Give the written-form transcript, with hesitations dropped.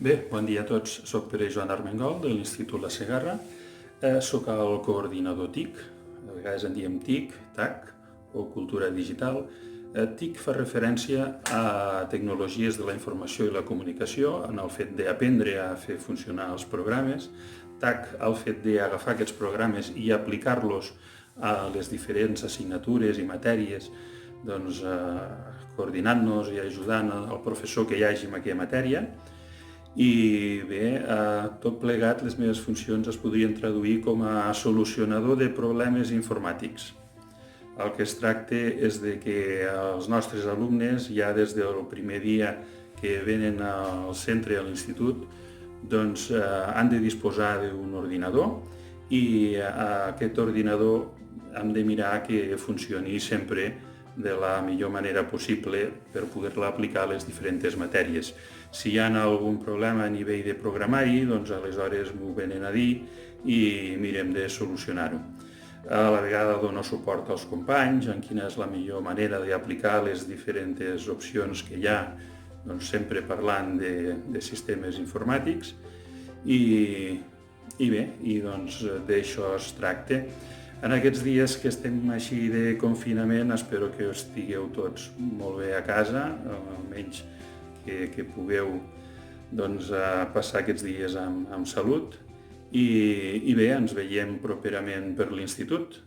Bé, bon dia a tots. Soc Pere Joan Armengol, de l'Institut La Segarra. Soc el coordinador TIC, a vegades en diem TIC, TAC, o Cultura Digital. TIC fa referència a tecnologies de la informació i la comunicació, en el fet d'aprendre a fer funcionar els programes. TAC, el fet d'agafar aquests programes i aplicar-los a les diferents assignatures i matèries, doncs, coordinant-nos i ajudant el professor que hi hagi en aquella matèria. I bé, tot plegat, les meves funcions es podrien traduir com a solucionador de problemes informàtics. El que es tracta és de que els nostres alumnes, ja des del primer dia que venen al centre, a l'institut, doncs han de disposar d'un ordinador i aquest ordinador hem de mirar que funcioni sempre de la millor manera possible per poder-la aplicar a les diferents matèries. Si hi ha algun problema a nivell de programari, doncs aleshores m'ho venen a dir i mirem de solucionar-ho. A la vegada dono suport als companys en quina és la millor manera d'aplicar les diferents opcions que hi ha, doncs sempre parlant de sistemes informàtics i bé, doncs d'això es tracta. En aquests dies que estem així de confinament, espero que estigueu tots molt bé a casa, almenys que pugueu passar aquests dies amb salut. I bé, ens veiem properament per l'institut.